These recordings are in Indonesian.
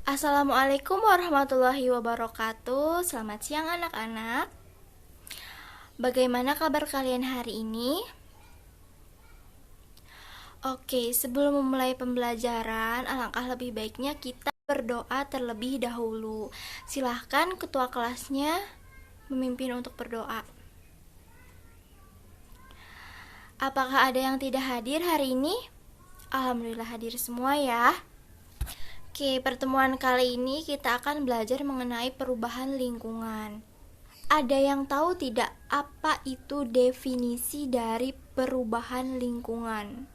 Assalamualaikum warahmatullahi wabarakatuh. Selamat siang anak-anak. Bagaimana kabar kalian hari ini? Oke, sebelum memulai pembelajaran, alangkah lebih baiknya kita berdoa terlebih dahulu. Silahkan ketua kelasnya memimpin untuk berdoa. Apakah ada yang tidak hadir hari ini? Alhamdulillah hadir semua ya. Oke, pertemuan kali ini kita akan belajar mengenai perubahan lingkungan. Ada yang tahu tidak apa itu definisi dari perubahan lingkungan?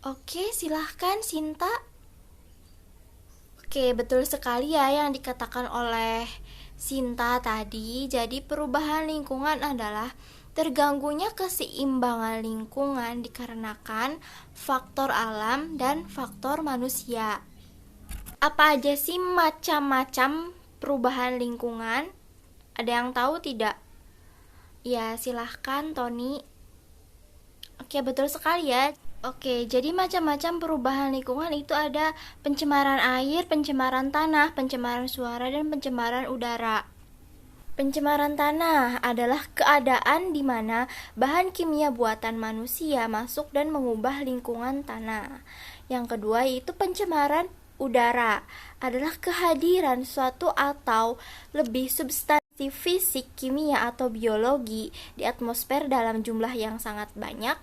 Oke, silahkan Sinta. Oke, betul sekali ya yang dikatakan oleh Sinta tadi. Jadi perubahan lingkungan adalah terganggunya keseimbangan lingkungan dikarenakan faktor alam dan faktor manusia. Apa aja sih macam-macam perubahan lingkungan? Ada yang tahu tidak? Ya, silahkan Tony. Oke, betul sekali ya. Oke, jadi macam-macam perubahan lingkungan itu ada pencemaran air, pencemaran tanah, pencemaran suara, dan pencemaran udara. Pencemaran tanah adalah keadaan di mana bahan kimia buatan manusia masuk dan mengubah lingkungan tanah. Yang kedua yaitu pencemaran udara adalah kehadiran suatu atau lebih substansi fisik, kimia, atau biologi di atmosfer dalam jumlah yang sangat banyak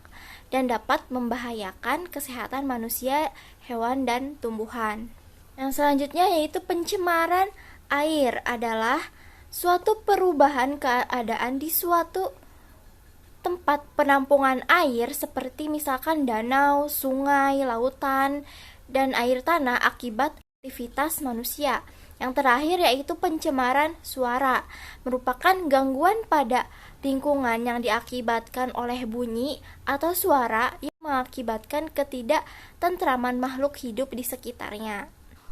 dan dapat membahayakan kesehatan manusia, hewan, dan tumbuhan. Yang selanjutnya yaitu pencemaran air adalah suatu perubahan keadaan di suatu tempat penampungan air seperti misalkan danau, sungai, lautan, dan air tanah akibat aktivitas manusia. Yang terakhir yaitu pencemaran suara, merupakan gangguan pada lingkungan yang diakibatkan oleh bunyi atau suara yang mengakibatkan ketidaktentraman makhluk hidup di sekitarnya.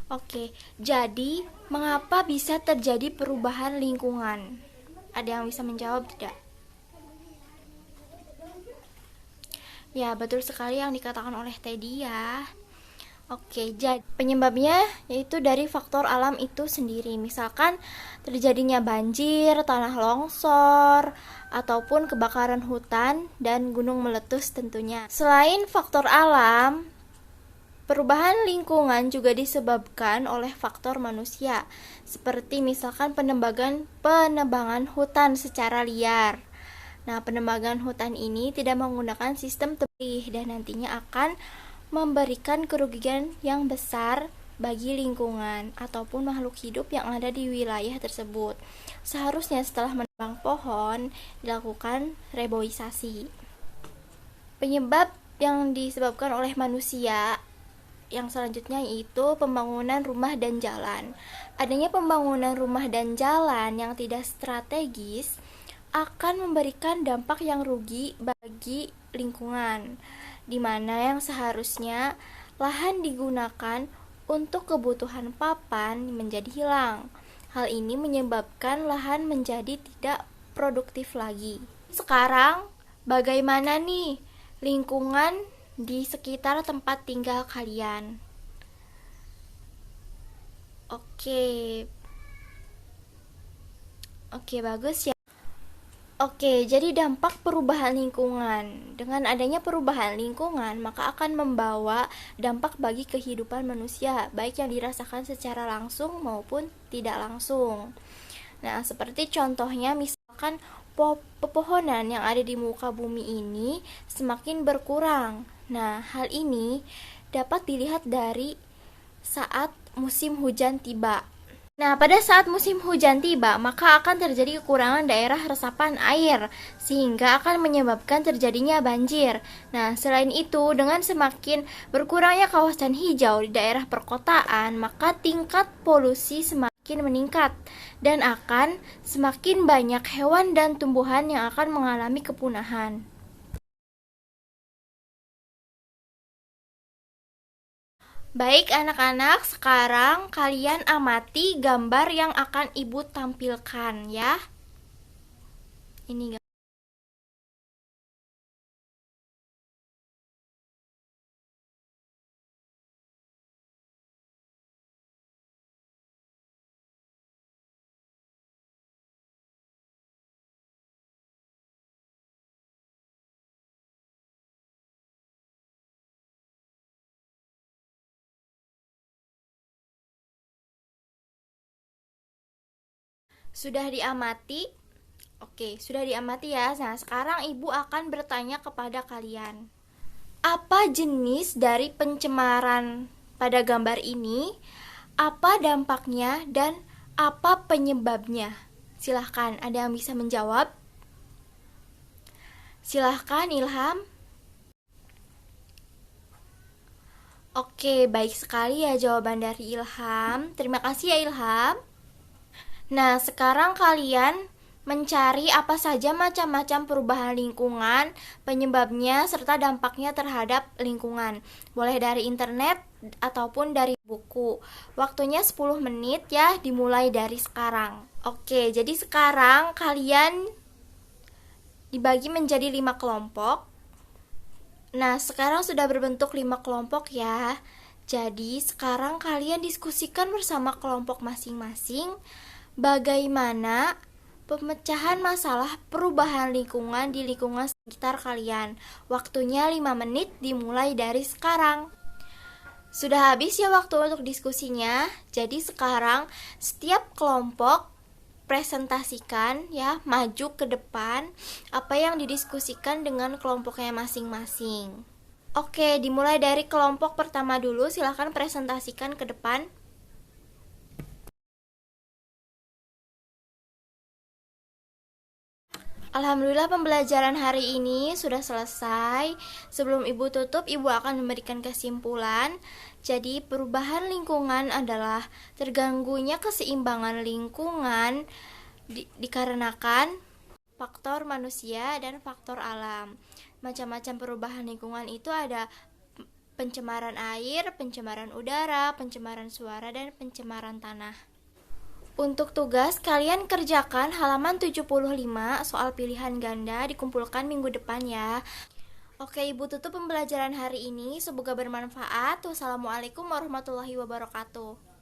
Oke, jadi mengapa bisa terjadi perubahan lingkungan? Ada yang bisa menjawab tidak? Ya, betul sekali yang dikatakan oleh Teddy ya. Oke, jadi penyebabnya yaitu dari faktor alam itu sendiri. Misalkan terjadinya banjir, tanah longsor, ataupun kebakaran hutan dan gunung meletus tentunya. Selain faktor alam, perubahan lingkungan juga disebabkan oleh faktor manusia, seperti misalkan penebangan hutan secara liar. Nah, penebangan hutan ini tidak menggunakan sistem tebing dan nantinya akan memberikan kerugian yang besar bagi lingkungan ataupun makhluk hidup yang ada di wilayah tersebut. Seharusnya setelah menebang pohon dilakukan reboisasi. Penyebab yang disebabkan oleh manusia yang selanjutnya yaitu pembangunan rumah dan jalan. Adanya pembangunan rumah dan jalan yang tidak strategis akan memberikan dampak yang rugi bagi lingkungan, di mana yang seharusnya lahan digunakan untuk kebutuhan papan menjadi hilang. Hal ini menyebabkan lahan menjadi tidak produktif lagi. Sekarang, bagaimana nih lingkungan di sekitar tempat tinggal kalian? Oke, bagus ya. Oke, jadi dampak perubahan lingkungan. Dengan adanya perubahan lingkungan, maka akan membawa dampak bagi kehidupan manusia, baik yang dirasakan secara langsung maupun tidak langsung. Nah, seperti contohnya misalkan pepohonan yang ada di muka bumi ini semakin berkurang. Nah, hal ini dapat dilihat dari saat musim hujan tiba. Nah, pada saat musim hujan tiba, maka akan terjadi kekurangan daerah resapan air, sehingga akan menyebabkan terjadinya banjir. Nah, selain itu, dengan semakin berkurangnya kawasan hijau di daerah perkotaan, maka tingkat polusi semakin meningkat, dan akan semakin banyak hewan dan tumbuhan yang akan mengalami kepunahan. Baik anak-anak, sekarang kalian amati gambar yang akan ibu tampilkan ya. Ini Sudah diamati? Oke, sudah diamati ya. Nah, sekarang Ibu akan bertanya kepada kalian. Apa jenis dari pencemaran pada gambar ini? Apa dampaknya dan apa penyebabnya? Silahkan, ada yang bisa menjawab? Silahkan, Ilham. Oke, baik sekali ya jawaban dari Ilham. Terima kasih ya Ilham. Nah, sekarang kalian mencari apa saja macam-macam perubahan lingkungan, penyebabnya, serta dampaknya terhadap lingkungan. Boleh dari internet ataupun dari buku. Waktunya 10 menit ya, dimulai dari sekarang. Oke, jadi sekarang kalian dibagi menjadi 5 kelompok. Nah, sekarang sudah berbentuk 5 kelompok ya. Jadi, sekarang kalian diskusikan bersama kelompok masing-masing bagaimana pemecahan masalah perubahan lingkungan di lingkungan sekitar kalian. Waktunya 5 menit dimulai dari sekarang. Sudah habis ya waktu untuk diskusinya. Jadi sekarang setiap kelompok presentasikan ya, maju ke depan apa yang didiskusikan dengan kelompoknya masing-masing. Oke, dimulai dari kelompok pertama dulu, silahkan presentasikan ke depan. Alhamdulillah pembelajaran hari ini sudah selesai. Sebelum Ibu tutup, Ibu akan memberikan kesimpulan. Jadi perubahan lingkungan adalah terganggunya keseimbangan lingkungan dikarenakan faktor manusia dan faktor alam. Macam-macam perubahan lingkungan itu ada pencemaran air, pencemaran udara, pencemaran suara, dan pencemaran tanah. Untuk tugas, kalian kerjakan halaman 75 soal pilihan ganda dikumpulkan minggu depan ya. Oke, Ibu tutup pembelajaran hari ini. Semoga bermanfaat. Wassalamualaikum warahmatullahi wabarakatuh.